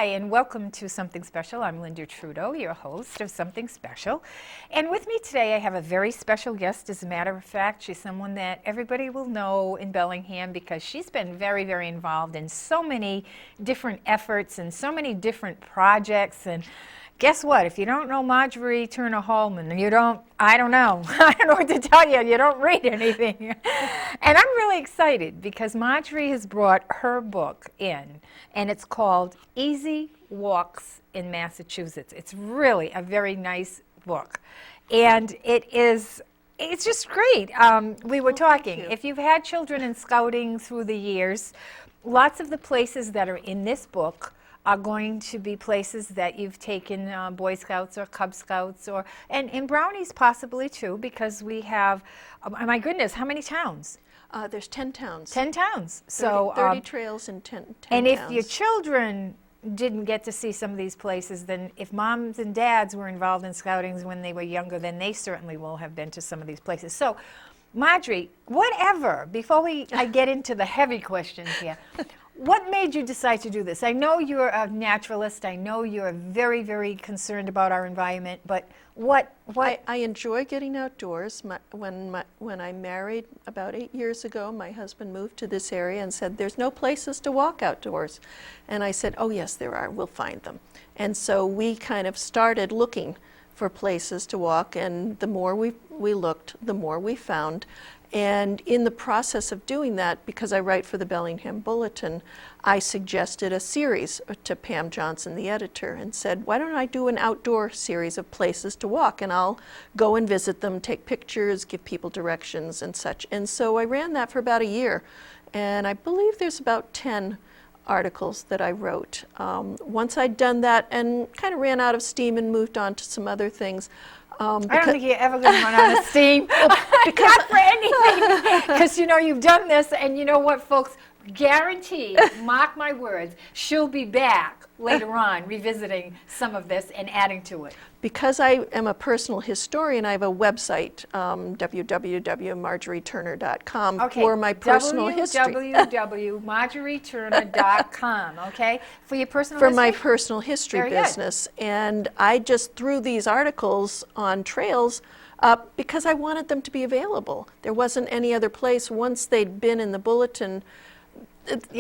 Hi, and welcome to Something Special. I'm Linda Trudeau, your host of Something Special. And with me today, I have a very special guest. As a matter of fact, she's someone that everybody will know in Bellingham because she's been very, very involved in so many different efforts and so many different projects. And guess what? If you don't know Marjorie Turner Hollman, I don't know what to tell you. You don't read anything. And I'm really excited because Marjorie has brought her book in, and it's called Easy Walks in Massachusetts. It's really a very nice book. And it's just great. We were talking, if you've had children in scouting through the years, lots of the places that are in this book are going to be places that you've taken Boy Scouts or Cub Scouts, and Brownies possibly too, because we have, my goodness, how many towns? There's 10 towns. 10 towns. 30 trails and 10 and towns. if your children didn't get to see some of these places, then if moms and dads were involved in scouting when they were younger, then they certainly will have been to some of these places. So, Marjorie, before I get into the heavy questions here, what made you decide to do this? I know you're a naturalist. I know you're very, very concerned about our environment, but what? I enjoy getting outdoors. When I married about 8 years ago, my husband moved to this area and said, there's no places to walk outdoors. And I said, oh yes, there are. We'll find them. And so we kind of started looking for places to walk, and the more we looked, the more we found. And in the process of doing that, because I write for the Bellingham Bulletin, I suggested a series to Pam Johnson, the editor, and said, why don't I do an outdoor series of places to walk, and I'll go and visit them, take pictures, give people directions and such. And so I ran that for about a year, and I believe there's about 10 articles that I wrote. Once I'd done that and kind of ran out of steam and moved on to some other things, I don't think you're ever going to run out of steam. Not for anything. Because, you've done this, and you know what, folks? Guarantee, mark my words, she'll be back later on revisiting some of this and adding to it. Because I am a personal historian, I have a website, www.marjorieturner.com, for my personal history. www.marjorieturner.com, okay? For your personal history? For my personal history business. And I just threw these articles on trails up because I wanted them to be available. There wasn't any other place. Once they'd been in the bulletin,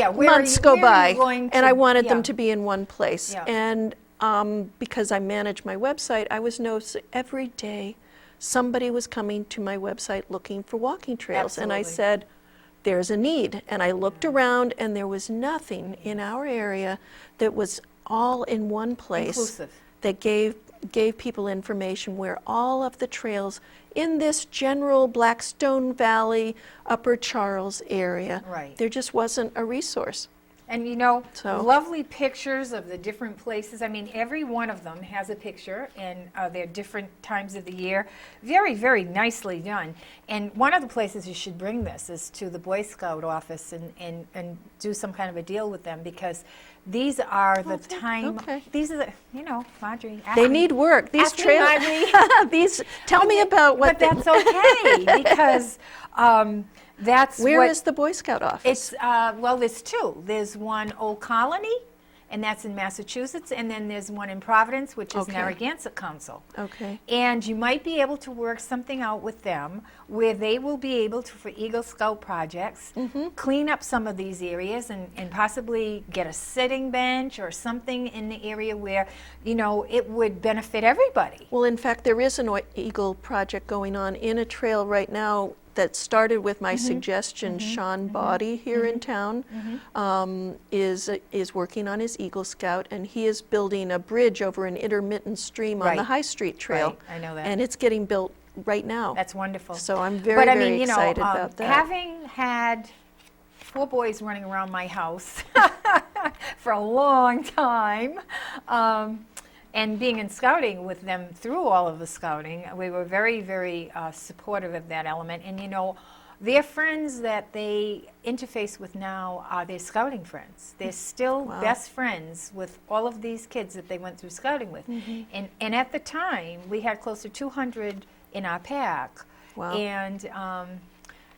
months go by, and I wanted them to be in one place. Yeah. And because I manage my website, I was noticing every day somebody was coming to my website looking for walking trails. Absolutely. And I said, there's a need. And I looked around, and there was nothing in our area that was all in one place. Inclusive. That gave people information where all of the trails in this general Blackstone Valley, Upper Charles area, there just wasn't a resource. And lovely pictures of the different places. I mean, every one of them has a picture, and they're different times of the year. Very, very nicely done. And one of the places you should bring this is to the Boy Scout office and do some kind of a deal with them, because these are the time. Okay. These are the, Marjorie. They need work. These trails. Tell me about what. But that's okay, because. Where is the Boy Scout office? It's there's two. There's one Old Colony, and that's in Massachusetts, and then there's one in Providence, which is Narragansett Council. Okay. And you might be able to work something out with them where they will be able to, for Eagle Scout projects, clean up some of these areas and possibly get a sitting bench or something in the area where, it would benefit everybody. Well, in fact, there is an Eagle project going on in a trail right now that started with my suggestion. Sean Body here in town is working on his Eagle Scout, and he is building a bridge over an intermittent stream on the High Street Trail. Right. I know that. And it's getting built right now. That's wonderful. So I'm very excited about that. Having had 4 boys running around my house for a long time, and being in scouting with them through all of the scouting, we were very, very supportive of that element. And their friends that they interface with now are their scouting friends. They're still best friends with all of these kids that they went through scouting with. And at the time, we had close to 200 in our pack. Wow. And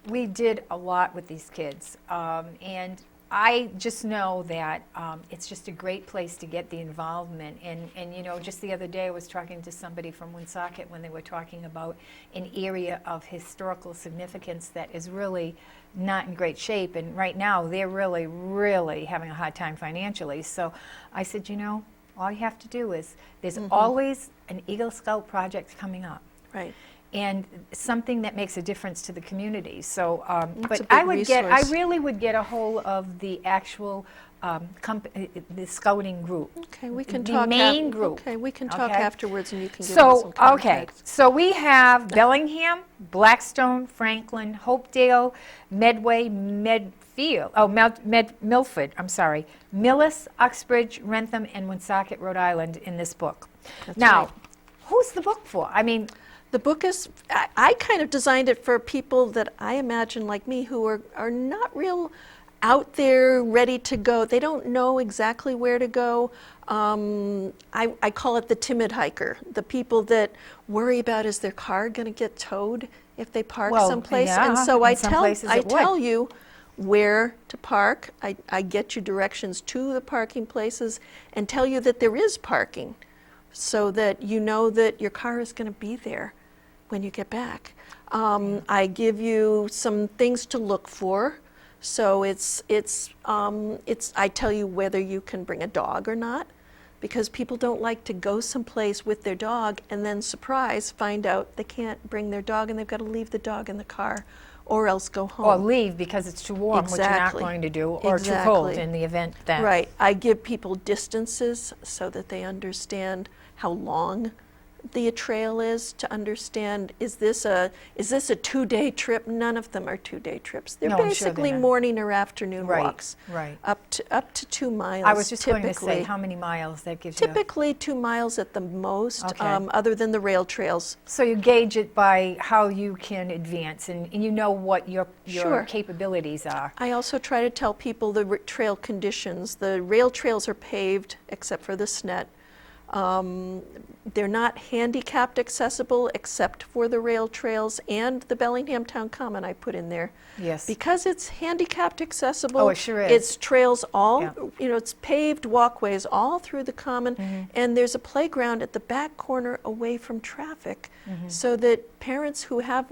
we did a lot with these kids. And I just know that it's just a great place to get the involvement. And you know, just the other day I was talking to somebody from Woonsocket when they were talking about an area of historical significance that is really not in great shape. And right now they're really, really having a hard time financially. So I said, you know, all you have to do is, there's always an Eagle Scout project coming up. Right. And something that makes a difference to the community. So, That's but a big I resource. really would get a hold of the actual the scouting group. Okay, we can the talk. main group. Okay, we can talk okay? afterwards, and you can give me So, some okay, context. so we have Bellingham, Blackstone, Franklin, Hopedale, Medway, Milford, I'm sorry, Millis, Uxbridge, Wrentham, and Woonsocket, Rhode Island in this book. That's Now, right. who's the book for? I mean, The book is, I kind of designed it for people that I imagine like me who are not real out there ready to go. They don't know exactly where to go. I call it the timid hiker, the people that worry about, is their car going to get towed if they park Well, someplace? yeah, And so in I some tell, places I it would. tell you where to park. I get you directions to the parking places and tell you that there is parking, so that you know that your car is going to be there when you get back. I give you some things to look for. So I tell you whether you can bring a dog or not, because people don't like to go someplace with their dog and then surprise find out they can't bring their dog and they've got to leave the dog in the car or else go home. or leave because it's too warm, which you're not Exactly. going to do, or too cold Exactly. in the event that. Right. I give people distances so that they understand how long the trail is, to understand, is this a 2-day trip? None of them are 2-day trips. They're No, I'm sure they're basically not. morning or afternoon Right, walks. right. Up to 2 miles. I was just going to say, typically. how many miles that gives you? Typically 2 miles at the most, Okay. other than the rail trails. So you gauge it by how you can advance, and you know what your Sure. capabilities are. I also try to tell people the trail conditions. The rail trails are paved, except for the SNETT. They're not handicapped accessible except for the rail trails and the Bellingham Town Common I put in there. Yes. Because it's handicapped accessible. Oh, it sure is. It's trails all, Yeah. it's paved walkways all through the common, and there's a playground at the back corner away from traffic, so that parents who have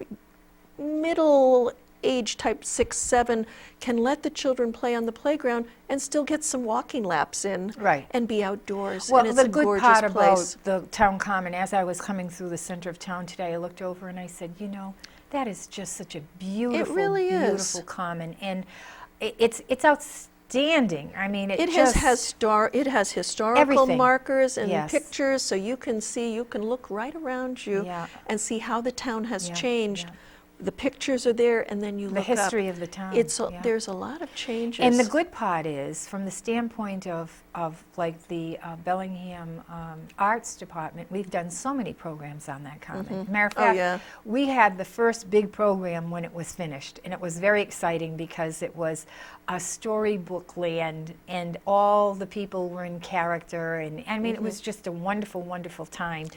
middle age type 6, 7 can let the children play on the playground and still get some walking laps in. Right. And be outdoors. Well, and it's the a good gorgeous part place. about the town common, as I was coming through the center of town today, I looked over and I said, you know, that is just such a beautiful, really is. beautiful common, and it's outstanding. I mean, It just has historical everything. markers and Yes. pictures, so you can look right around you Yeah. and see how the town has Yeah, changed. yeah. The pictures are there, and then you The look up. history of the town. Yeah. There's a lot of changes. And the good part is, from the standpoint of like the Bellingham Arts Department, we've done so many programs on that common. Matter of Oh, fact, yeah. we had the first big program when it was finished, and it was very exciting because it was a storybook land, and all the people were in character, and I mean, it was just a wonderful, wonderful time.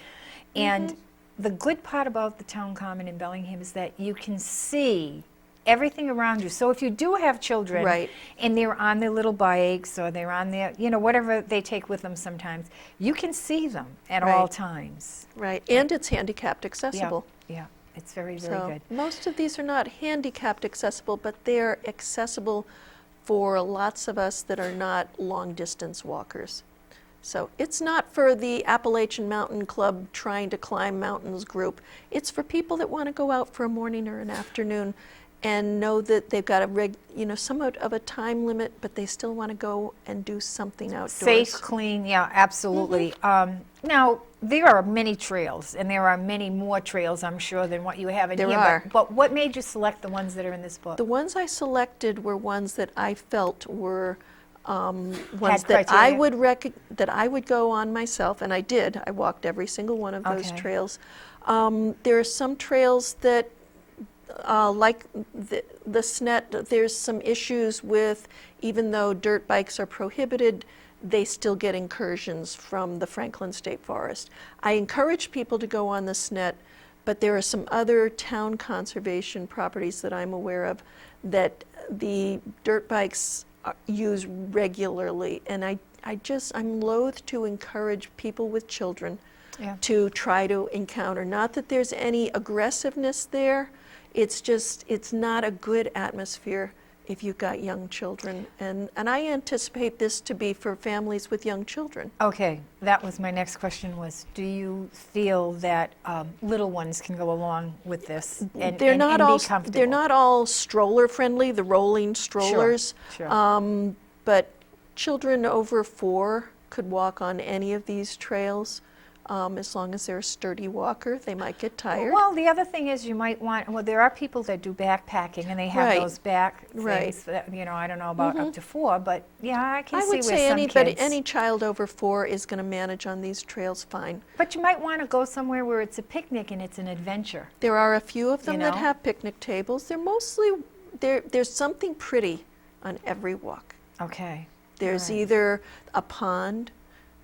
And the good part about the town common in Bellingham is that you can see everything around you. So if you do have children, Right. and they're on their little bikes, or they're on their, you know, whatever they take with them sometimes, you can see them at all Right. times. Right, and it's handicapped accessible. Yeah, it's very, very So good. most of these are not handicapped accessible, but they're accessible for lots of us that are not long distance walkers. So it's not for the Appalachian Mountain Club trying to climb mountains group. It's for people that want to go out for a morning or an afternoon and know that they've got somewhat of a time limit, but they still want to go and do something outdoors. Safe, clean, yeah, absolutely. Now, there are many trails, and there are many more trails, I'm sure, than what you have in There here. are. But what made you select the ones that are in this book? The ones I selected were ones that I felt were ones Had that I criteria. that I would go on myself, and I did. I walked every single one of those Okay. trails. There are some trails that, like the SNETT, there's some issues with, even though dirt bikes are prohibited, they still get incursions from the Franklin State Forest. I encourage people to go on the SNETT, but there are some other town conservation properties that I'm aware of that the dirt bikes use regularly. And I'm loath to encourage people with children to try to encounter. Not that there's any aggressiveness there, it's just, it's not a good atmosphere if you've got young children. And I anticipate this to be for families with young children. Okay, that was my next question was, do you feel that little ones can go along with this and, They're not all, be comfortable? they're not all stroller friendly, the rolling strollers. Sure. But children over 4 could walk on any of these trails. As long as they're a sturdy walker, they might get tired. Well, the other thing is you might want, well, there are people that do backpacking and they have Right. those back Right. things that, you know, I don't know about up to 4, but yeah, I can I see would where say some anybody, kids. any child over 4 is going to manage on these trails fine. But you might want to go somewhere where it's a picnic and it's an adventure. There are a few of them You that know? have picnic tables. They're mostly, there's something pretty on every walk. Okay. There's Right. either a pond,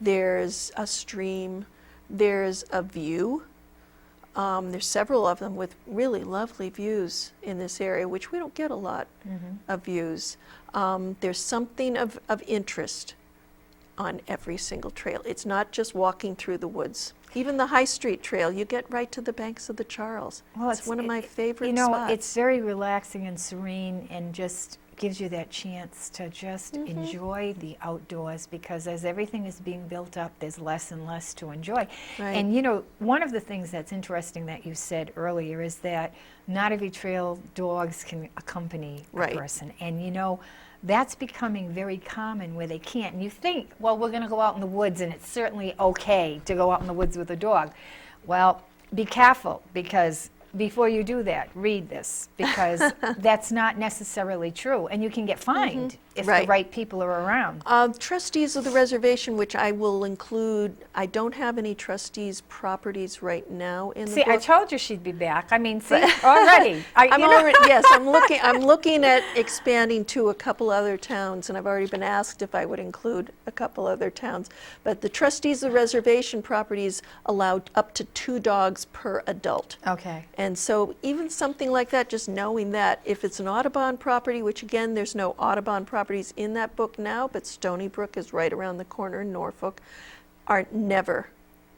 there's a stream, there's a view. There's several of them with really lovely views in this area, which we don't get a lot of views. There's something of interest on every single trail. It's not just walking through the woods. Even the High Street Trail, you get right to the banks of the Charles. Well, it's one of my favorite You know, spots. it's very relaxing and serene and just gives you that chance to just enjoy the outdoors, because as everything is being built up, there's less and less to enjoy. Right. And you know, one of the things that's interesting that you said earlier is that not every trail dogs can accompany a Right. person. And you know, that's becoming very common where they can't. And you think, well, we're going to go out in the woods and it's certainly okay to go out in the woods with a dog. Well, be careful, because before you do that, read this, because that's not necessarily true. And you can get fined if the Right. right people are around. Trustees of the reservation, which I will include, I don't have any trustees' properties right now in the See, book. I told you she'd be back. I mean, see, already. I'm you know- already, yes, I'm looking at expanding to a couple other towns, and I've already been asked if I would include a couple other towns. But the trustees of the reservation properties allowed up to 2 dogs per adult. Okay. And so even something like that, just knowing that if it's an Audubon property, which again, there's no Audubon properties in that book now, but Stony Brook is right around the corner in Norfolk, are never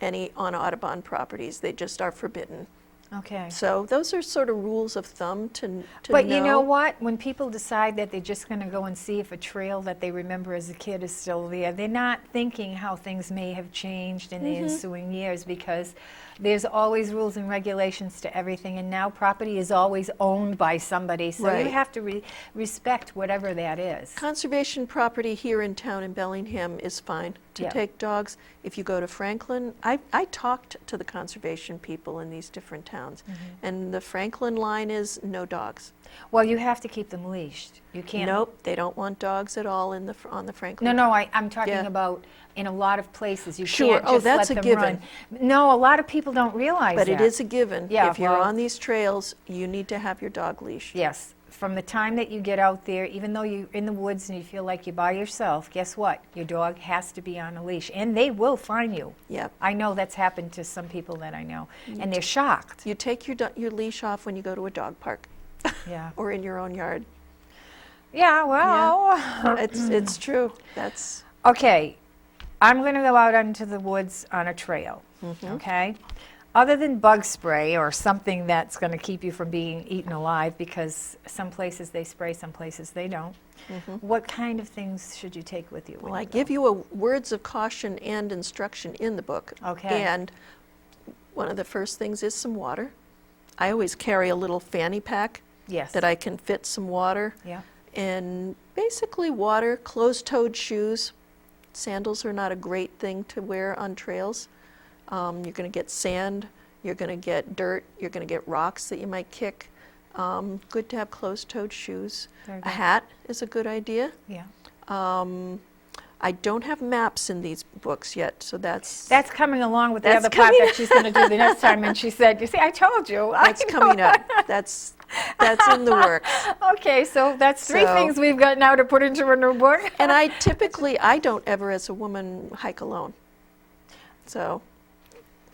any on Audubon properties. They just are forbidden. Okay. So those are sort of rules of thumb to But know. you know what? When people decide that they're just going to go and see if a trail that they remember as a kid is still there, they're not thinking how things may have changed in the ensuing years, because there's always rules and regulations to everything, and now property is always owned by somebody, so Right. you have to respect whatever that is. Conservation property here in town in Bellingham is fine to Yeah. take dogs. If you go to Franklin, I talked to the conservation people in these different towns, and the Franklin line is no dogs. Well, you have to keep them leashed. You can't. Nope, they don't want dogs at all in on the Franklin. No, I'm talking Yeah. about in a lot of places. You Sure. can't Oh, just that's let a them given. run. No, a lot of people don't realize But that. it is a given. Yeah, If you're well- on these trails, you need to have your dog leashed. Yes. From the time that you get out there, even though you're in the woods and you feel like you're by yourself, guess what? Your dog has to be on a leash, and they will fine you. Yep. I know that's happened to some people that I know, and they're shocked. You take your leash off when you go to a dog park Yeah. or in your own yard. Yeah, well. It's true. That's Okay, I'm going to go out into the woods on a trail, okay? Other than bug spray or something that's going to keep you from being eaten alive, because some places they spray, some places they don't, what kind of things should you take with you? when well, I you give go? you a words of caution and instruction in the book. Okay. And one of the first things is some water. I always carry a little fanny pack Yes. that I can fit some water. Yeah. And basically water, closed-toed shoes. Sandals are not a great thing to wear on trails. You're going to get sand, you're going to get dirt, you're going to get rocks that you might kick. Good to have closed-toed shoes. Very A good. hat is a good idea. Yeah. I don't have maps in these books yet, so that's That's coming along with the That's other part coming that she's going to do the next time. And she said, "You see, I told you." that's coming up. That's in the works. Okay, so that's 3 So- things we've got now to put into a new book. And I don't ever as a woman hike alone. So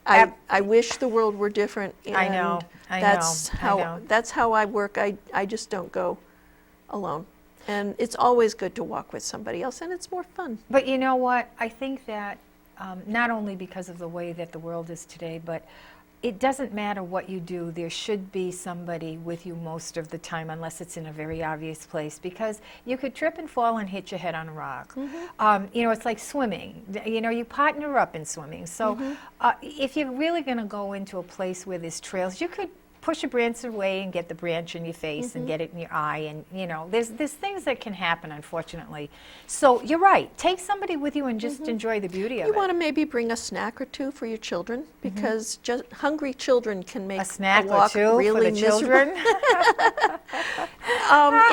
I wish the world were different. And I know, that's I how know. that's how I work. I just don't go alone. And it's always good to walk with somebody else, and it's more fun. But you know what? I think that not only because of the way that the world is today, but it doesn't matter what you do, there should be somebody with you most of the time, unless it's in a very obvious place, because you could trip and fall and hit your head on a rock. You know, it's like swimming. You know, you partner up in swimming. So if you're really going to go into a place where there's trails, you could push a branch away and get the branch in your face and get it in your eye, and you know, there's things that can happen, unfortunately. So you're right, take somebody with you and just enjoy the beauty of it. You want to maybe bring a snack or two for your children, because just hungry children can make a snack walk or two really for the children.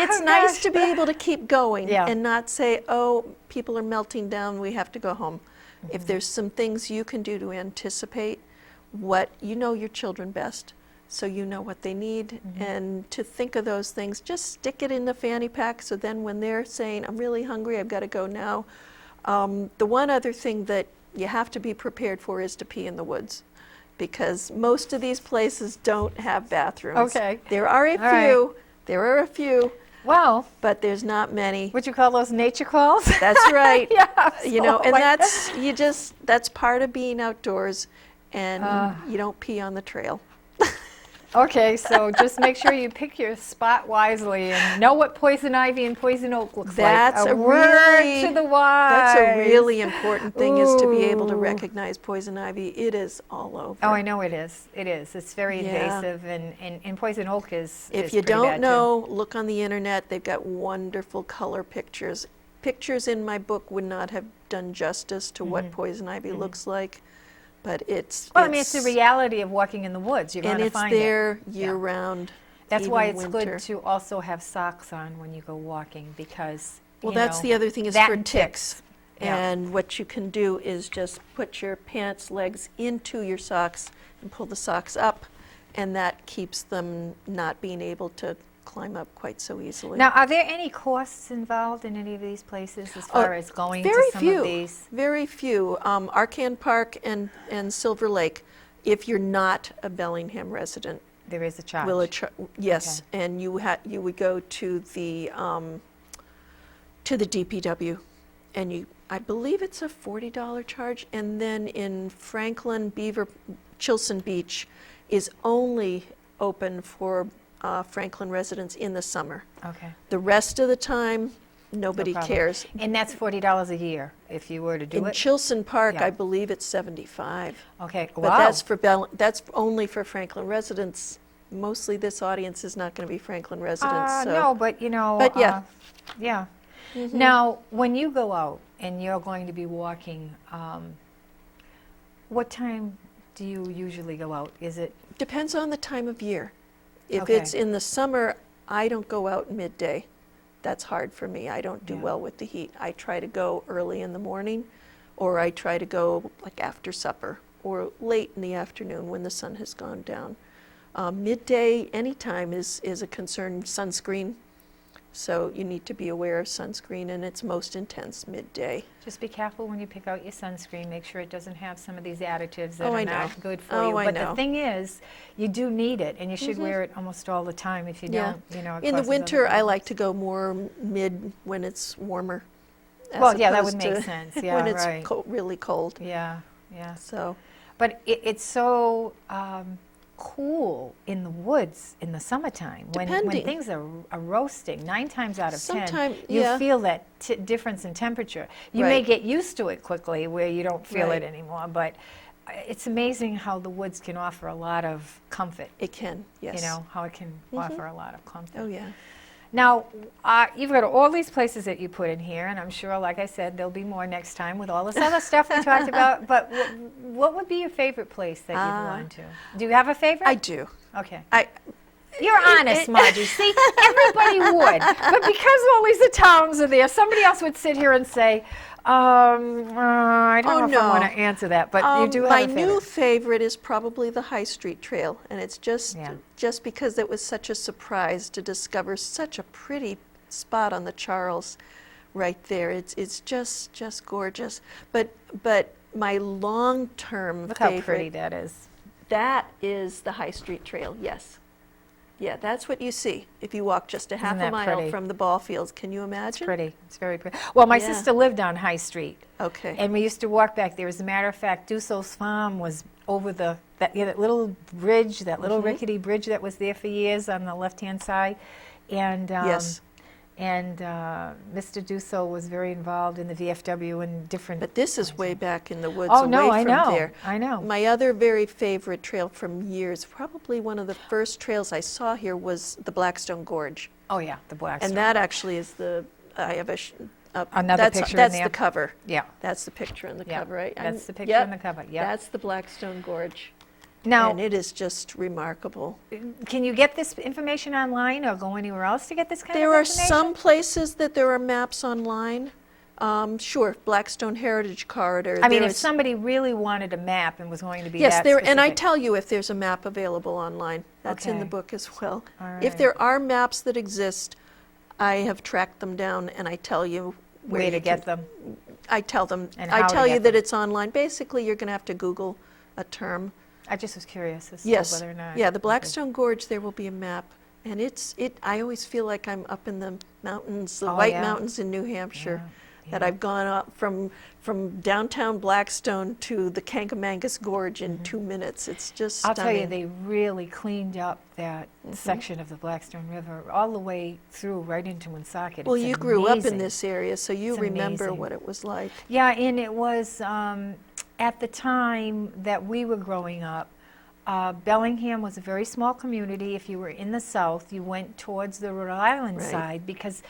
It's nice to be able to keep going Yeah. and not say, oh, people are melting down, we have to go home. If there's some things you can do to anticipate what, you know your children best, so you know what they need, and to think of those things, just stick it in the fanny pack, so then when they're saying, I'm really hungry, I've got to go now. The one other thing that you have to be prepared for is to pee in the woods, because most of these places don't have bathrooms. Okay. There are a few. There are a few. Well, but there's not many. would you call those nature calls? That's right. Yeah, You know, so and like- that's part of being outdoors, and you don't pee on the trail. Okay, so just make sure you pick your spot wisely and know what poison ivy and poison oak looks That's like. a word really- to the wise. That's a really important thing, is to be able to Ooh. recognize poison ivy. It is all over. Oh, I know it is. It is. It's very Yeah. invasive, and poison oak is If is you pretty don't bad, too. know, look on the internet. They've got wonderful color pictures. Pictures in my book would not have done justice to what poison ivy looks like, but it's Well, I mean, it's the reality of walking in the woods. You're going and to it's find it. there Yeah. year round. That's even why it's winter. good to also have socks on when you go walking, because Well, you that's know, the other thing, is that for and ticks. Yeah. And what you can do is just put your pants legs into your socks and pull the socks up, and that keeps them not being able to climb up quite so easily. Now, are there any costs involved in any of these places as far as going to very some few, of these? very few. Arcan Park and Silver Lake, if you're not a Bellingham resident, There is a charge. yes, and you would go to the DPW, and I believe it's a $40 charge, and then in Franklin, Chilson Beach is only open for Franklin residents in the summer. Okay. The rest of the time, nobody problem. cares. And that's $40 a year if you were to do In it? Chilson Park, Yeah. I believe it's $75. Okay. But Wow. that's only for Franklin residents. Mostly this audience is not going to be Franklin residents. So. No, but you know. But yeah. Yeah. Now, when you go out and you're going to be walking, what time do you usually go out? Is it? Depends on the time of year. If Okay. it's in the summer, I don't go out midday. That's hard for me. I don't do Yeah. well with the heat. I try to go early in the morning, or I try to go like after supper, or late in the afternoon when the sun has gone down. Midday, anytime is a concern. Sunscreen, so you need to be aware of sunscreen, and it's most intense midday. Just be careful when you pick out your sunscreen. Make sure it doesn't have some of these additives that Oh, are I not know. good for Oh, you. I But know. the thing is, you do need it, and you should wear it almost all the time. If you Yeah. don't, you know, it In the causes other winter, I problems. like to go more mid when it's warmer. as Well, yeah, that would opposed make to sense. Yeah, when it's right. really cold. Yeah, yeah. So But it's so cool in the woods in the summertime when Depending. things are roasting. 9 times out of 10, Sometime, you yeah. feel that difference in temperature. You may Right. get used to it quickly where you don't feel Right. it anymore, but it's amazing how the woods can offer a lot of comfort. it can, yes. You know, how it can offer a lot of comfort. Oh, yeah. Now, you've got all these places that you put in here, and I'm sure, like I said, there'll be more next time with all this other stuff we talked about. But what would be your favorite place that you've gone to? Do you have a favorite? I do. Okay. I You're honest, Margie. See, everybody would. But because all these towns are there, somebody else would sit here and say, I don't Oh, know if I no. want to answer that, but you do have my a favorite. new favorite is probably the High Street Trail, and it's just Yeah. because it was such a surprise to discover such a pretty spot on the Charles right there. It's just gorgeous. But my long-term Look favorite, how pretty that is. that is the High Street Trail, yes. Yeah, that's what you see if you walk just a half a that mile pretty? from the ball fields. Can you imagine? Pretty. It's very pretty. Well, my Yeah. sister lived on High Street, Okay. and we used to walk back there. As a matter of fact, Dussault's farm was over that little bridge, that little rickety bridge that was there for years on the left-hand side. And Yes. and Mr. Dussault was very involved in the VFW and different. But this is way back in the woods Oh away no, I from know. there. I know. My other very favorite trail from years, probably one of the first trails I saw here, was the Blackstone Gorge. Oh yeah, the Blackstone. And that actually is I have Another that's, picture in that's there? the cover. Yeah. That's the picture in the Yeah, cover, right? that's the picture yep, in the cover, yep. That's the Blackstone Gorge. Now, And it is just remarkable. can you get this information online or go anywhere else to get this kind There of are information? some places that there are maps online. Sure, Blackstone Heritage Corridor. I mean, there if is- somebody really wanted a map and was going to be Yes, that there, and I specific. tell you if there's a map available online. That's in the Okay. book as well. All If right. there are maps that exist, I have tracked them down and I tell you where Way to you get can- them. I tell them. And I how to tell you get that them. it's online. Basically, you're going to have to Google a term. I just was curious as to Yes. whether or not. Yeah, the Okay. Blackstone Gorge, there will be a map. And I always feel like I'm up in the mountains, the Oh, White yeah. Mountains in New Hampshire. Yeah, That yeah. I've gone up from downtown Blackstone to the Kankamangas Gorge in 2 minutes. It's just I'll stunning. tell you, they really cleaned up that section of the Blackstone River all the way through right into Woonsocket. Well, It's you grew up in amazing. this area, so you It's remember amazing. what it was like. Yeah, and it was at the time that we were growing up, Bellingham was a very small community. If you were in the south, you went towards the Rhode Island Right. side because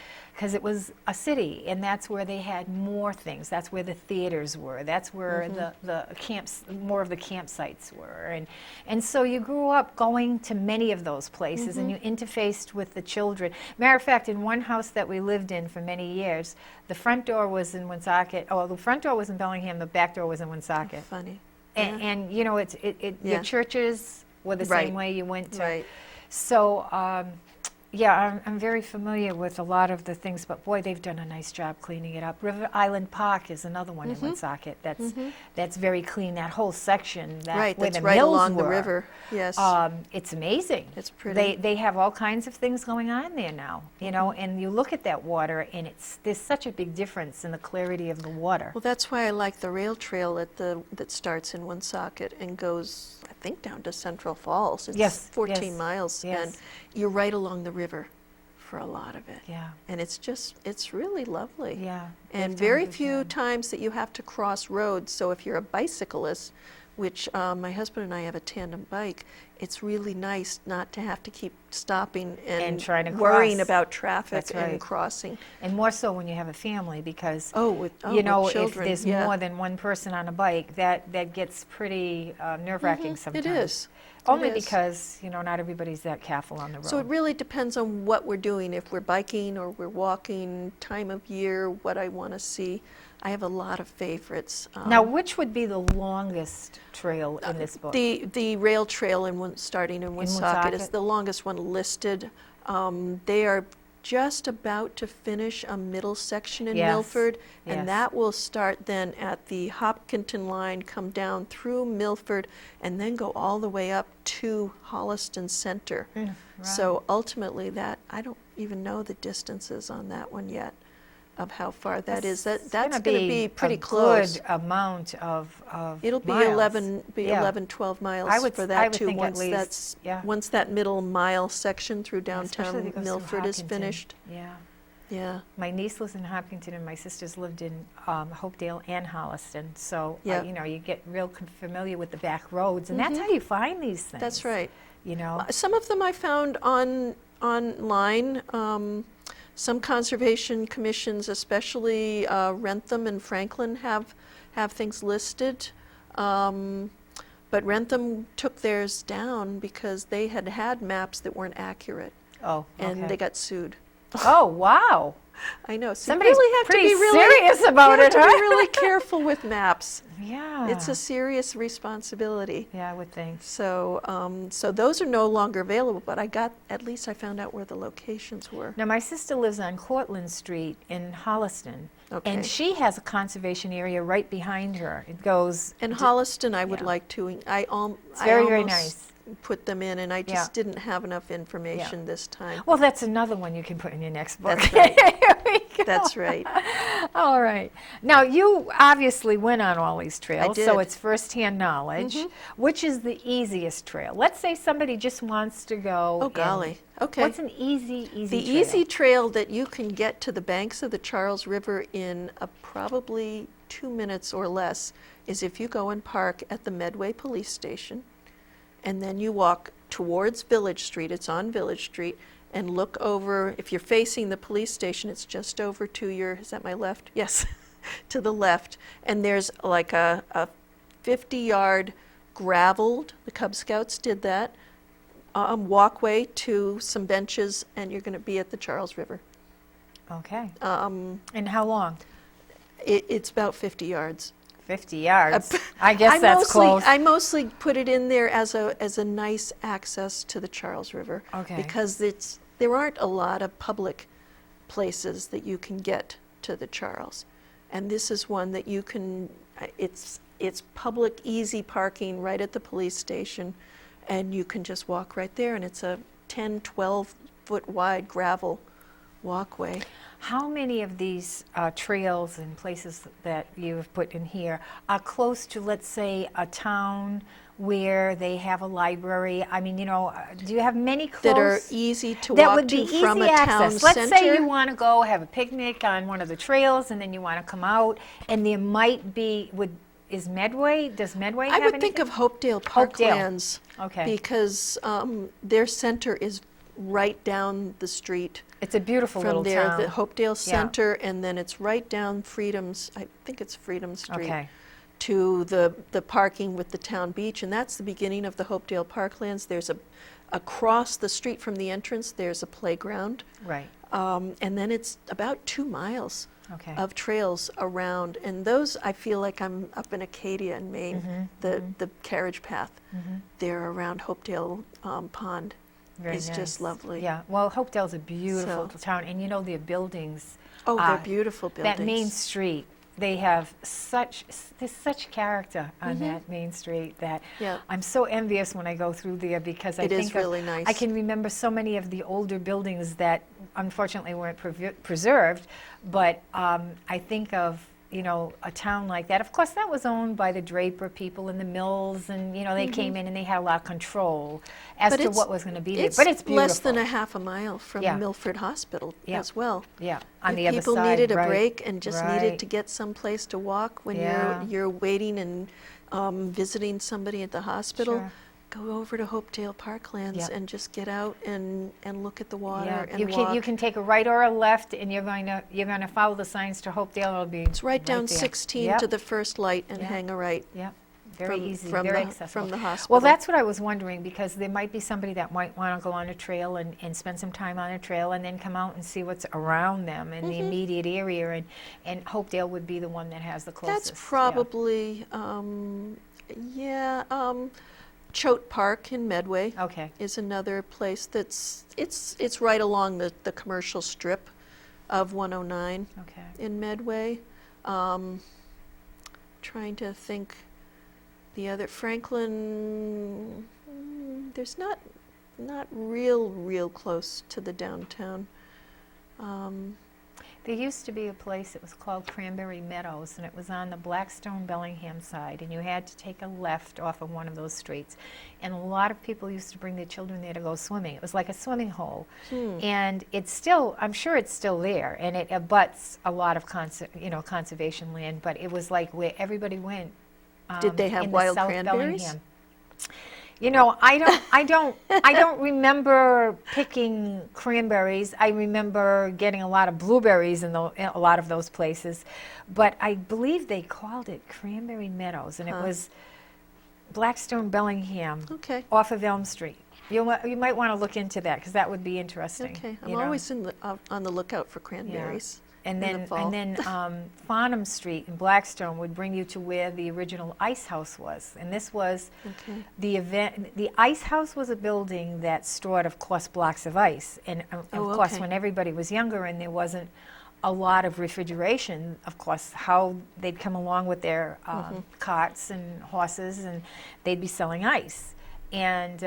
it was a city, and that's where they had more things. That's where the theaters were. That's where the camps, more of the campsites were, and so you grew up going to many of those places, and you interfaced with the children. Matter of fact, in one house that we lived in for many years, the front door was in Woonsocket. Oh, the front door was in Bellingham. The back door was in Woonsocket. Funny. And you know, your Yeah. churches were the Right. same way you went to. Right. So, yeah, I'm very familiar with a lot of the things, but boy, they've done a nice job cleaning it up. River Island Park is another one in Woonsocket that's very clean. That whole section, Right, where that's the right mills along the were, river. Yes. it's amazing. It's pretty. They have all kinds of things going on there now, you know. And you look at that water, and there's such a big difference in the clarity of the water. Well, that's why I like the rail trail that starts in Woonsocket and goes, I think, down to Central Falls. It's Yes, 14 yes, miles, yes. and you're right along the river for a lot of it. Yeah, And it's really lovely. yeah. And they've done a very good few job. times that you have to cross roads. So if you're a bicyclist, which my husband and I have a tandem bike, it's really nice not to have to keep stopping and trying to worrying cross. about traffic That's right. and crossing. And more so when you have a family, because With children, if there's yeah. more than one person on a bike, that gets pretty nerve-wracking sometimes. It is. Only It is. because, you know, not everybody's that careful on the road. So it really depends on what we're doing, if we're biking or we're walking, time of year, what I want to see. I have a lot of favorites. Now, which would be the longest trail in this book? The rail trail starting in Woonsocket is Woonsocket? the longest one listed. They are just about to finish a middle section in Yes, Milford, yes. and that will start then at the Hopkinton line, come down through Milford, and then go all the way up to Holliston Center. Right. So ultimately, I don't even know the distances on that one yet, of how far that is. That's going to be pretty close. Good amount of It'll be miles. 11, 12 miles I would for I that would too. think at Once least, yeah. once that middle mile section through Yeah, especially downtown if it goes through Milford is Hopkinton. finished. Yeah. Yeah. My niece lives in Hopkinton, and my sisters lived in Hopedale and Holliston. So, Yeah. you know, you get real familiar with the back roads, and that's how you find these things. That's right. You know, Some of them I found online. Some conservation commissions, especially Wrentham and Franklin, have things listed. But Wrentham took theirs down because they had maps that weren't accurate, oh, and okay. they got sued. Oh, wow. I know. So Somebody's you really have to pretty be really serious about you it, have to huh? be really careful with maps. Yeah. It's a serious responsibility. Yeah, I would think. So, so those are no longer available. But at least I found out where the locations were. Now, my sister lives on Cortlandt Street in Holliston, Okay. and she has a conservation area right behind her. It goes. And Holliston, I would yeah. like to. It's very, very nice. put them in, and I Yeah. just didn't have enough information this time. Well, that's another one you can put in your next book. That's right. Here we go. That's right. All right. Now, you obviously went on all these trails, so did. it's firsthand knowledge. Which is the easiest trail? Let's say somebody just wants to go. Oh, golly. Okay. What's an easy The trail? easy trail that you can get to the banks of the Charles River in probably 2 minutes or less is if you go and park at the Medway police station, and then you walk towards Village Street. It's on Village Street, and look over. If you're facing the police station, it's just over to your, is that my left? Yes, to the left. And there's like a 50-yard graveled, the Cub Scouts did that, walkway to some benches, and you're going to be at the Charles River. Okay. And how long? It's about 50 yards. 50 yards. I guess that's close. I mostly put it in there as a nice access to the Charles River. Okay. Because there aren't a lot of public places that you can get to the Charles. And this is one that you can, it's public, easy parking right at the police station, and you can just walk right there, and it's a 10, 12-foot wide gravel walkway. How many of these trails and places that you have put in here are close to, let's say, a town where they have a library? I mean, do you have many close? That are easy to that walk would be to from easy a town access. Let's center. say you want to go have a picnic on one of the trails, and then you want to come out, and there might be, does Medway I have would anything? think of Hopedale Hopedale. Parklands. Okay. Because their center is right down the street It's a beautiful from little there, town. the Hopedale Center, and then it's right down Freedom's, I think it's Freedom Street, Okay. to the parking with the town beach, and that's the beginning of the Hopedale Parklands. There's across the street from the entrance, there's a playground, Right. and then it's about 2 miles Okay. of trails around, and those, I feel like I'm up in Acadia in Maine, the carriage path there around Hopedale Pond. Very is just nice. lovely. Yeah. Well, Hopedale's a beautiful So- town, and their buildings. Oh, they're beautiful buildings. That main street, there's such character on that main street that Yeah. I'm so envious when I go through there, because I It is think really nice. I can remember so many of the older buildings that unfortunately weren't preserved, but I think of a town like that. Of course, that was owned by the Draper people and the Mills, and they came in and they had a lot of control as But to it's- what was going to be there. But it's beautiful. less than a half a mile from Yeah. Milford Hospital Yeah. as well. Yeah, on If the other side. people needed a right, break and just needed right. to get someplace to walk when Yeah. you're waiting and visiting somebody at the hospital, Sure. go over to Hopedale Parklands Yep. and just get out and look at the water Yeah, and you walk. can take a right or a left, and you're going to follow the signs to Hopedale. It'll be It's right down there. 16 Yep, to the first light and Yep. hang a right. Yep. Very easy, from very the- accessible. from the hospital. Well, that's what I was wondering, because there might be somebody that might want to go on a trail and spend some time on a trail, and then come out and see what's around them in the immediate area, and Hopedale would be the one that has the closest. That's probably, Choate Park in Medway. Yeah. Okay. Is another place it's right along the commercial strip of 109 Okay. in Medway. Trying to think the other Franklin. There's not real close to the downtown. There used to be a place, it was called Cranberry Meadows, and it was on the Blackstone Bellingham side, and you had to take a left off of one of those streets. And a lot of people used to bring their children there to go swimming. It was like a swimming hole. And it's still, I'm sure it's still there, and it abuts a lot of conservation land, but it was like where everybody went. Did they have in the wild South cranberries? Bellingham. I don't remember picking cranberries. I remember getting a lot of blueberries in a lot of those places, but I believe they called it Cranberry Meadows, and it was Blackstone Bellingham, Okay. off of Elm Street. You might want to look into that, because that would be interesting. Okay. I'm you know. always on the lookout for cranberries. And in the then, fall. Farnham Street in Blackstone would bring you to where the original ice house was. And this was Okay. the event. The ice house was a building that stored, of course, blocks of ice. And of course, okay. when everybody was younger and there wasn't a lot of refrigeration, of course, how they'd come along with their carts and horses, and they'd be selling ice. And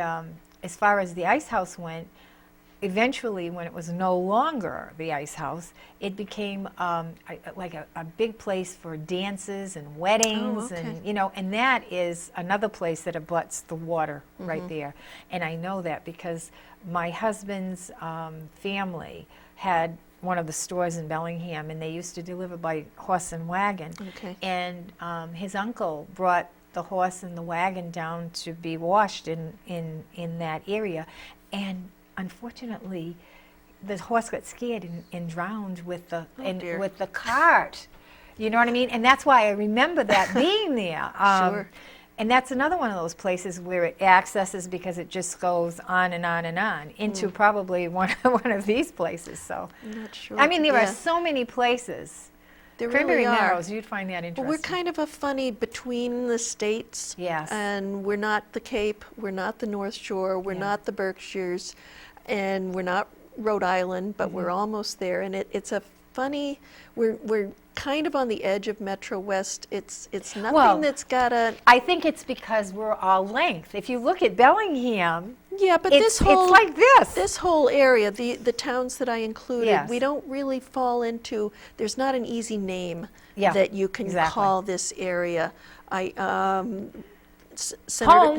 as far as the ice house went, eventually, when it was no longer the ice house, it became like a big place for dances and weddings, okay. and and that is another place that abuts the water right there. And I know that because my husband's family had one of the stores in Bellingham, and they used to deliver by horse and wagon. Okay. And his uncle brought the horse and the wagon down to be washed in that area, and unfortunately, the horse got scared and drowned with the dear. with the cart. You know what I mean? And that's why I remember that being there. Sure. And that's another one of those places where it accesses because it just goes on and on and on into probably one of these places. So I'm not sure. I mean, there Yeah. are so many places. There Cranberry really are. Narrows, you'd find that interesting. Well, we're kind of a funny between the states. Yes. And we're not the Cape, we're not the North Shore, we're Yeah. not the Berkshires, and we're not Rhode Island, but we're almost there. And it's a funny, we're kind of on the edge of Metro West. It's nothing Well, that's got a, I think it's because we're all length. If you look at Bellingham, yeah, but it's it's like this. This whole area, the towns that I included, Yes. we don't really fall into, there's not an easy name Yeah, that you can exactly. call this area. Home.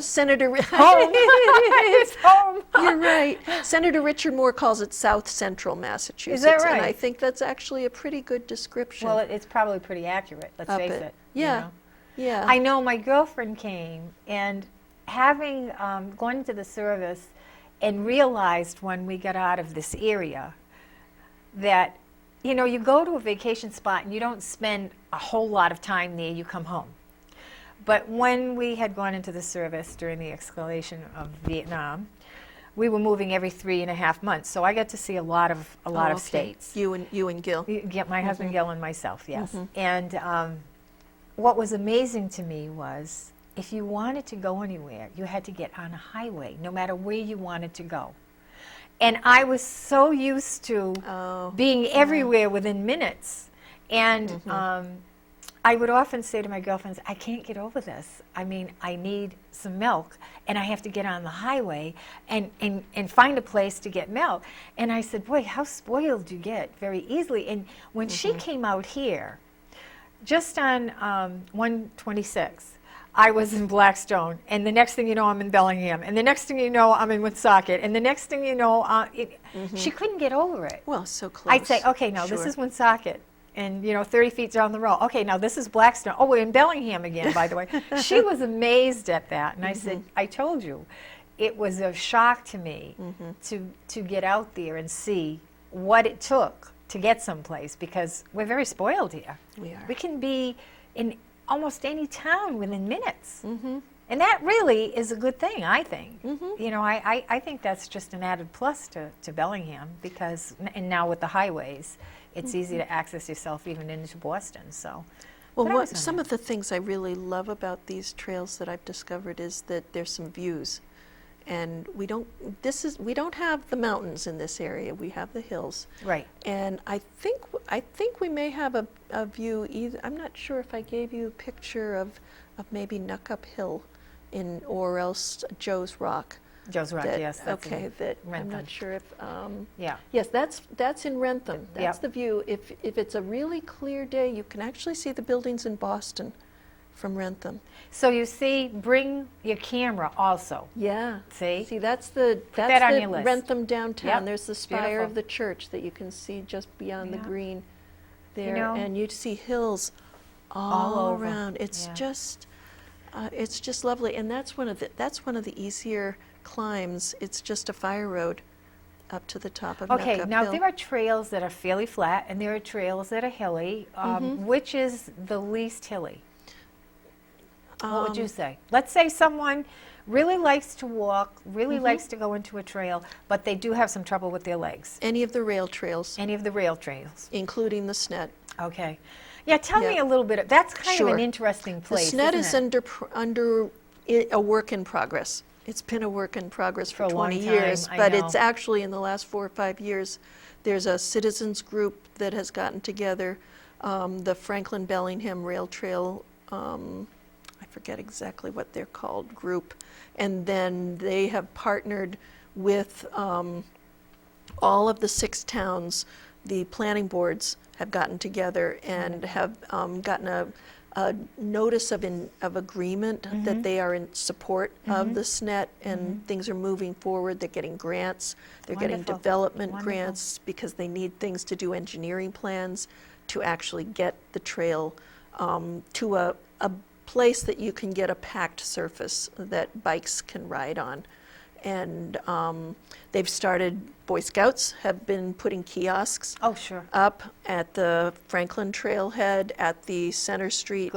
Senator Home. It's home. You're right. Senator Richard Moore calls it South Central Massachusetts. right? And I think that's actually a pretty good description Well, it's probably pretty accurate, let's of face it. it. Yeah. Yeah. I know my girlfriend came, and having gone into the service and realized when we got out of this area that, you go to a vacation spot and you don't spend a whole lot of time there, you come home. But when we had gone into the service during the escalation of Vietnam, we were moving every 3.5 months. So I got to see a lot of Okay. states. You and Gil. Get my husband Gil and myself, yes. And what was amazing to me was if you wanted to go anywhere, you had to get on a highway, no matter where you wanted to go. And I was so used to being everywhere within minutes. And I would often say to my girlfriends, I can't get over this. I mean, I need some milk, and I have to get on the highway and find a place to get milk. And I said, boy, how spoiled you get very easily. And when she came out here, just on 126, I was in Blackstone, and the next thing you know, I'm in Bellingham, and the next thing you know, I'm in Woonsocket, and the next thing you know, she couldn't get over it. Well, so close. I'd say, okay, now this Sure. is Woonsocket, and 30 feet down the road. Okay, now this is Blackstone. Oh, we're in Bellingham again, by the way. She was amazed at that, and I said, I told you, it was a shock to me to get out there and see what it took to get someplace, because we're very spoiled here. We are. We can be in almost any town within minutes. And that really is a good thing, I think. I think that's just an added plus to Bellingham, because, and now with the highways, it's easy to access yourself even into Boston. So, Well, some of the things I really love about these trails that I've discovered is that there's some views, and we don't have the mountains in this area. We have the hills, right. and I think we may have a view. Either I'm not sure if I gave you a picture of maybe Knuckup Hill, or else Joe's Rock. Joe's Rock, yes. That's Okay, in that I'm Wrentham. not sure if. Yeah. Yes, that's in Wrentham. That's Yep. the view. If it's a really clear day, you can actually see the buildings in Boston from Wrentham. So you see, bring your camera also. Yeah. See? that's the that on your list. Wrentham downtown. Yep, There's the spire beautiful. of the church that you can see just beyond the Yeah. green there, know- and you see hills all over. around. It's Yeah. just lovely, and that's one of the easier climbs. It's just a fire road up to the top of Okay, Knuckup now Hill. there are trails that are fairly flat, and there are trails that are hilly. Which is the least hilly? What would you say? Let's say someone really likes to walk, really likes to go into a trail, but they do have some trouble with their legs. Any of the rail trails, Any of the rail trails. including the SNETT. Okay. Yeah, tell me Yeah. a little bit. That's kind of an Sure. interesting The place. SNETT is isn't it? under a work in progress. It's been a work in progress For for a long 20 time, years, I but know. it's actually in the last 4 or 5 years, there's a citizens group that has gotten together. The Franklin Bellingham Rail Trail, I forget exactly what they're called, group. And then they have partnered with all of the 6 towns. The planning boards have gotten together and have gotten a notice of agreement that they are in support of the SNETT, and things are moving forward. They're getting grants. They're getting development grants because they need things to do engineering plans to actually get the trail to a place that you can get a packed surface that bikes can ride on. And they've started, Boy Scouts have been putting kiosks up at the Franklin Trailhead, at the Center Street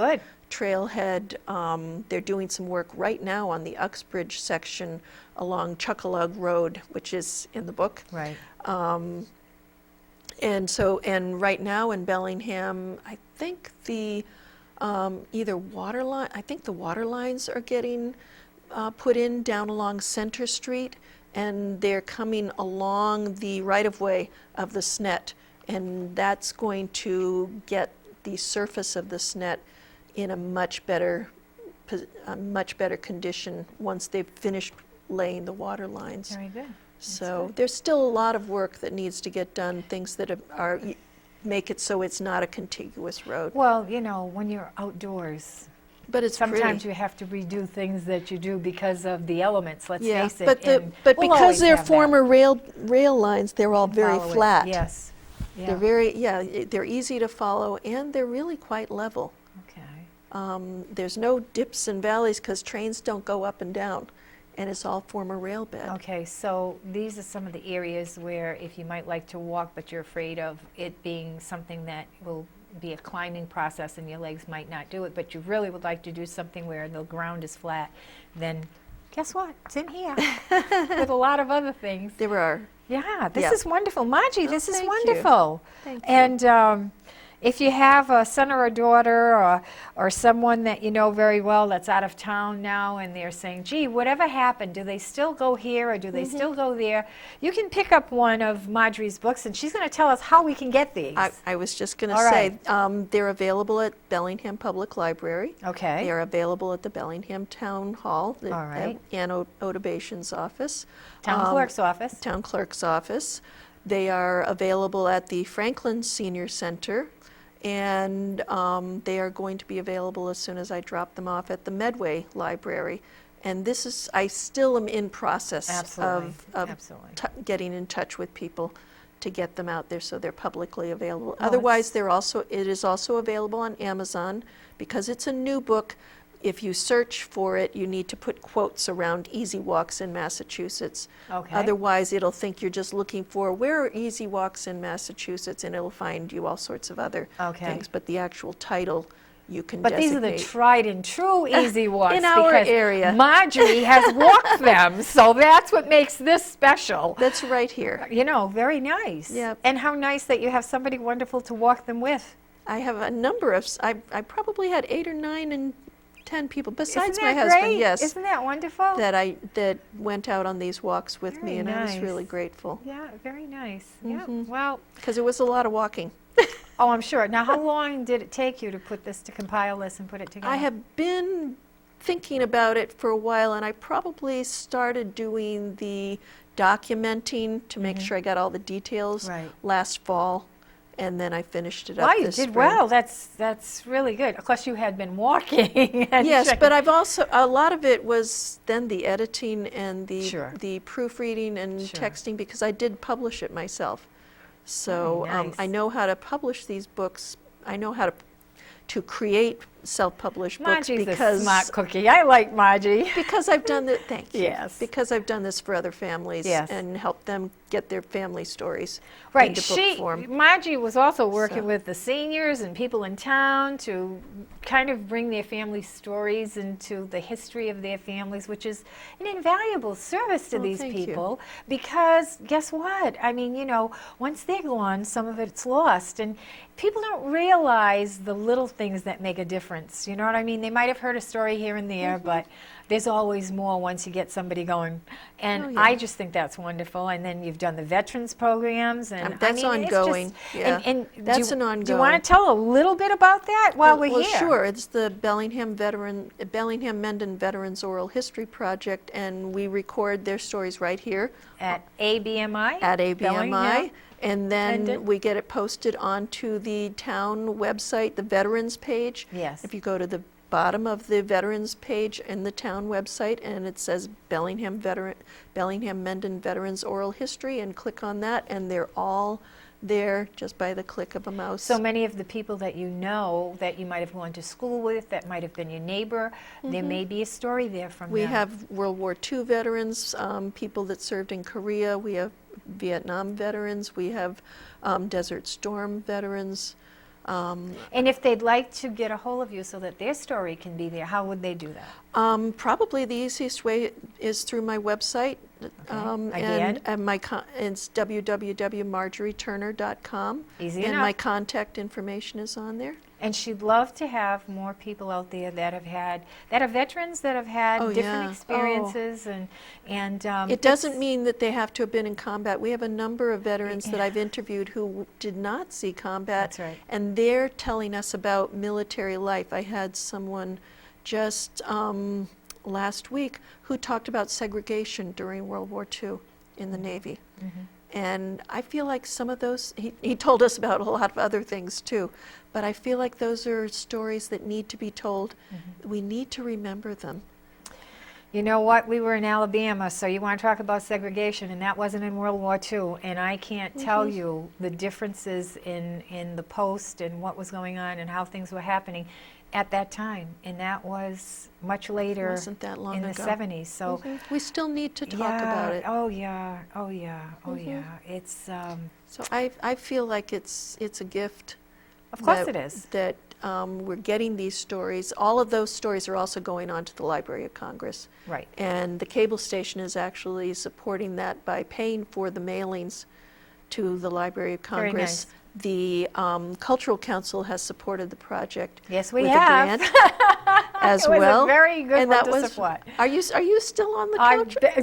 Trailhead. They're doing some work right now on the Uxbridge section along Chuckalug Road, which is in the book. Right. And right now in Bellingham, I think the either water line, I think the water lines are getting put in down along Center Street, and they're coming along the right-of-way of the SNETT, and that's going to get the surface of the SNETT in a much better condition once they've finished laying the water lines. Very good. So there's still a lot of work that needs to get done, things that are make it so it's not a contiguous road. Well, you know, when you're outdoors, but it's sometimes pretty. you have to redo things that you do because of the elements, let's Yeah, face it. but we'll because always they're have that. former rail lines, they're all very Follow it. flat. Yes. Yeah. They're very, they're easy to follow, and they're really quite level. Okay. There's no dips and valleys because trains don't go up and down, and it's all former rail bed. Okay, so these are some of the areas where if you might like to walk, but you're afraid of it being something that will be a climbing process and your legs might not do it, but you really would like to do something where the ground is flat, then guess what? It's in here with a lot of other things. There are. Yeah, this is wonderful. Margie, this is thank you. wonderful. Thank you. And if you have a son or a daughter or someone that you know very well that's out of town now and they're saying, gee, whatever happened? Do they still go here or do they still go there? You can pick up one of Marjorie's books and she's going to tell us how we can get these. I was just going to All say, right. they're available at Bellingham Public Library. Okay. They are available at the Bellingham Town Hall, All right. Ann Odebation's office. Town clerk's office. Town clerk's office. They are available at the Franklin Senior Center, and they are going to be available as soon as I drop them off at the Medway Library. And this is, I still am in process of getting in touch with people to get them out there so they're publicly available. Oh, Otherwise, it is also available on Amazon because it's a new book. If you search for it, you need to put quotes around easy walks in Massachusetts. Okay. Otherwise, it'll think you're just looking for where are easy walks in Massachusetts, and it'll find you all sorts of other things. But the actual title, you can But designate. these are the tried and true easy walks in our because area. Marjorie has walked them, so that's what makes this special. That's right here. You know, very nice. Yep. And how nice that you have somebody wonderful to walk them with. I have a number of, I probably had 8 or 9 and 10 people besides Isn't my that husband, great? yes, Isn't that wonderful? that went out on these walks with Very me, and I was nice. really grateful Yeah, very nice. Yeah. Well, because it was a lot of walking. oh, I'm sure. Now, how long did it take you to compile this and put it together? I have been thinking about it for a while, and I probably started doing the documenting to make sure I got all the details last fall, and then I finished it up Wow, you this did spring. well. That's really good. Of course, you had been walking. And Yes, checking. but I've also, a lot of it was then the editing and the proofreading and texting, because I did publish it myself. So Very nice. I know how to publish these books. I know how to create self-published books Margie's because a smart cookie. I like Margie. because I've done that. Thank you. Yes. Because I've done this for other families Yes. and helped them get their family stories Right. into book form. Margie was also working So. with the seniors and people in town to kind of bring their family stories into the history of their families, which is an invaluable service to Oh, these thank you. people because guess what? I mean, you know, once they're gone, some of it's lost. And people don't realize the little things that make a difference. You know what I mean? They might have heard a story here and there, but there's always more once you get somebody going. And Oh, yeah. I just think that's wonderful. And then you've done the veterans programs. And That's I mean, it's ongoing, just, yeah. And That's do an you ongoing. want to tell a little bit about that while we're Well, here? sure. It's the Bellingham Mendon Veterans Oral History Project, and we record their stories right here At ABMI? at ABMI. Bellingham? And then Mendon? we get it posted onto the town website, the veterans page. Yes. If you go to the bottom of the veterans page in the town website, and it says Bellingham Mendon Veterans Oral History, and click on that, and they're all there just by the click of a mouse. So many of the people that you know that you might have gone to school with, that might have been your neighbor, there may be a story there from We them. have World War II veterans, people that served in Korea. We have Vietnam veterans. We have Desert Storm veterans. And if they'd like to get a hold of you so that their story can be there, how would they do that? Probably the easiest way is through my website. Again? And it's www.marjorieturner.com. Easy and enough. my contact information is on there. And she'd love to have more people out there that are veterans that have had Oh, different yeah. experiences and It doesn't mean that they have to have been in combat. We have a number of veterans that I've interviewed who did not see combat. That's right. And they're telling us about military life. I had someone just last week who talked about segregation during World War II in the Navy. And I feel like some of those, he told us about a lot of other things too, but I feel like those are stories that need to be told. We need to remember them. You know what? We were in Alabama, so you want to talk about segregation, and that wasn't in World War II. And I can't tell you the differences in the post and what was going on and how things were happening at that time. And that was much later Wasn't that long in ago. the 70s. So We still need to talk about it. Oh yeah, oh yeah, oh yeah. It's So I feel like it's a gift. of course that, it is. That we're getting these stories. All of those stories are also going on to the Library of Congress. Right. And the cable station is actually supporting that by paying for the mailings to the Library of Very Congress. nice. The Cultural Council has supported the project. Yes, we with have. a grant as It was well. a very good and one that to was, support. Are you still on the I'm, contract?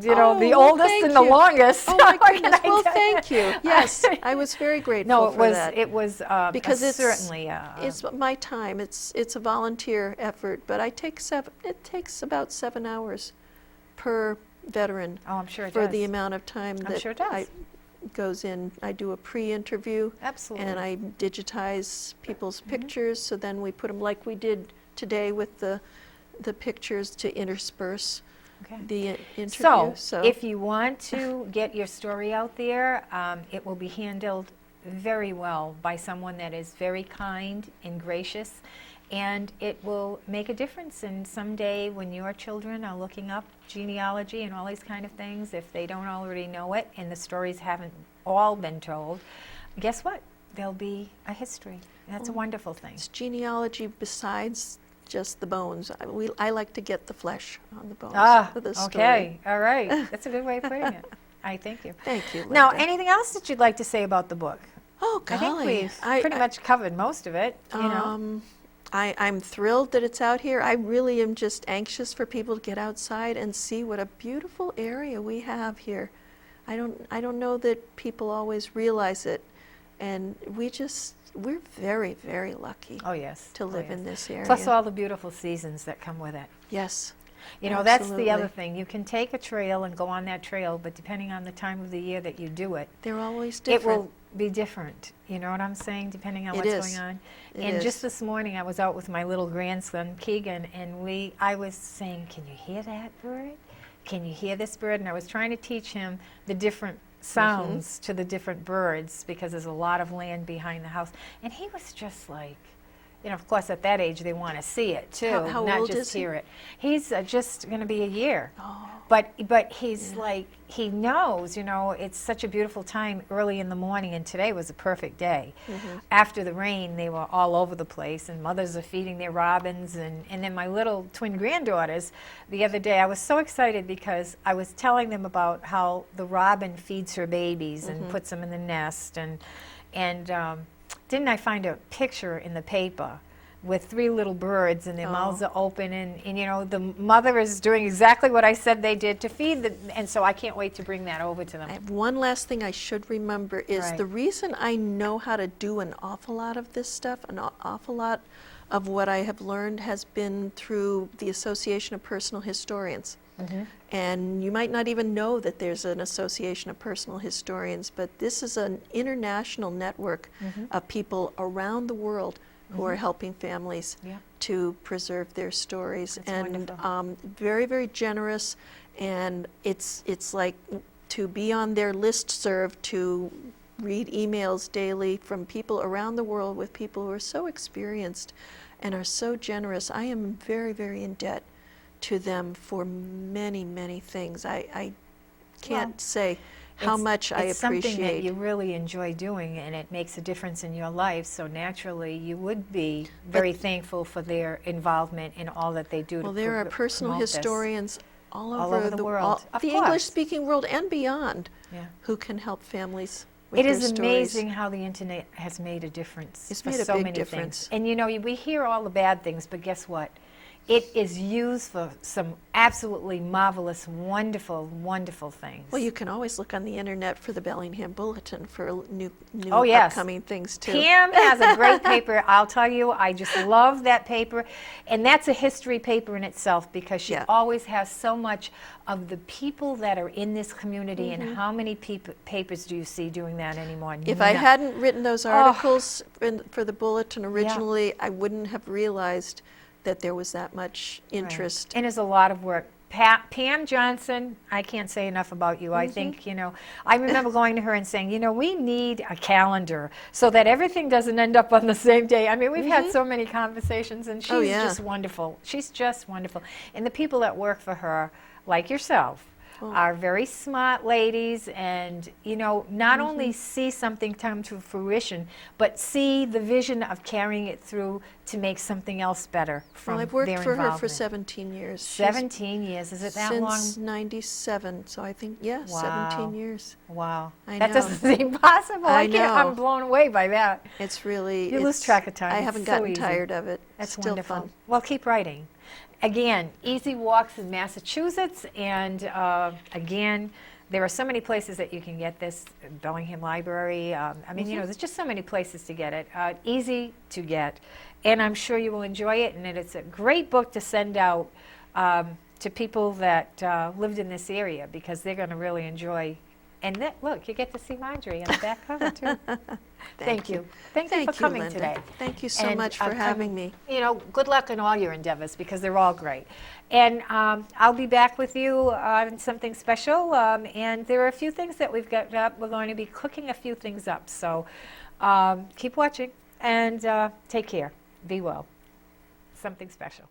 you know, the Oh, well, oldest thank and the you. longest. Oh my What can goodness! I Well, tell you? thank you. Yes, I was very grateful No, for that. it was Because it's certainly it's my time. It's a volunteer effort, but it takes about 7 hours per veteran oh, I'm sure it for does. the amount of time I'm that sure it does. goes in. I do a pre-interview Absolutely. and I digitize people's pictures, so then we put them like we did today with the pictures to intersperse Okay. the interview. So, if you want to get your story out there, it will be handled very well by someone that is very kind and gracious, and it will make a difference. And someday when your children are looking up genealogy and all these kind of things, if they don't already know it and the stories haven't all been told, guess what? There'll be a history. That's a wonderful thing. It's genealogy besides just the bones. I like to get the flesh on the bones of the story. Okay, all right. That's a good way of putting it. I thank you. Thank you, Linda. Now, anything else that you'd like to say about the book? Oh, I think golly. we've pretty much covered most of it, you know. I'm thrilled that it's out here. I really am just anxious for people to get outside and see what a beautiful area we have here. I don't know that people always realize it, and we're very, very lucky Oh, yes. to live in this area. Plus all the beautiful seasons that come with it. Yes. You know, that's the Absolutely. other thing. You can take a trail and go on that trail, but depending on the time of the year that you do it, They're always it different. will be different. You know what I'm saying? Depending on It what's is. going on. It And is. just this morning, I was out with my little grandson, Keegan, and I was saying, "Can you hear that bird? Can you hear this bird?" And I was trying to teach him the different sounds to the different birds, because there's a lot of land behind the house. And he was just like, you know, of course, at that age, they want to see it too, How not old just is he? hear it. He's just going to be a year. Oh. But he's like, he knows, you know, it's such a beautiful time early in the morning, and today was a perfect day. After the rain, they were all over the place, and mothers are feeding their robins, and then my little twin granddaughters, the other day, I was so excited because I was telling them about how the robin feeds her babies and puts them in the nest, and didn't I find a picture in the paper with 3 little birds, and their Oh. mouths are open, and you know, the mother is doing exactly what I said they did to feed them, and so I can't wait to bring that over to them. I have one last thing I should remember is Right. the reason I know how to do an awful lot of this stuff, an awful lot of what I have learned has been through the Association of Personal Historians. And you might not even know that there's an Association of Personal Historians, but this is an international network of people around the world who are helping families Yeah. to preserve their stories. That's and wonderful. very, very generous. And it's like to be on their listserv, to read emails daily from people around the world with people who are so experienced and are so generous. I am very, very in debt to them for many, many things. I can't Well, say how much I It's something that appreciate. you really enjoy doing, and it makes a difference in your life, so naturally you would be very thankful for their involvement in all that they do Well, to there are personal promote this. historians all All over over the world. Of the course. English-speaking world and beyond, Yeah. who can help families with It their is stories. amazing how the internet has made a difference It's for made a so big many difference. things. And you know, we hear all the bad things, but guess what? It is used for some absolutely marvelous, wonderful, wonderful things. Well, you can always look on the internet for the Bellingham Bulletin for new Oh, yes. upcoming things too. Pam has a great paper. I'll tell you, I just love that paper. And that's a history paper in itself, because she Yeah. always has so much of the people that are in this community. And how many papers do you see doing that anymore? If I None. hadn't written those Oh. articles for the Bulletin originally, I wouldn't have realized that there was that much Right. interest. And it's a lot of work. Pam Johnson, I can't say enough about you. I think, you know, I remember going to her and saying, you know, we need a calendar so that everything doesn't end up on the same day. I mean, we've had so many conversations, and she's Oh, yeah. just wonderful. She's just wonderful. And the people that work for her, like yourself, are very smart ladies, and you know, not only see something come to fruition, but see the vision of carrying it through to make something else better from Well, I've worked their for her for involvement. 17 years. She's 17 years, is it that long? Since 97, so I think, yeah, Wow. 17 years. Wow, I that know. doesn't seem possible. I can't, know. I'm blown away by that. It's really... You lose track of time. I It's haven't so gotten easy. tired of it. That's Still wonderful. fun. Well, keep writing. Again, easy walks in Massachusetts, and again, there are so many places that you can get this. Bellingham Library. I mean, you know, there's just so many places to get it. Easy to get, and I'm sure you will enjoy it. And it's a great book to send out to people that lived in this area, because they're going to really enjoy. And that, look, you get to see Marjorie on the back cover too. Thank you. Thank you for coming Linda. today. Thank you so And, much for having me. You know, good luck in all your endeavors, because they're all great. And I'll be back with you on something special. And there are a few things that we've got up. We're going to be cooking a few things up. So keep watching, and take care. Be well. Something special.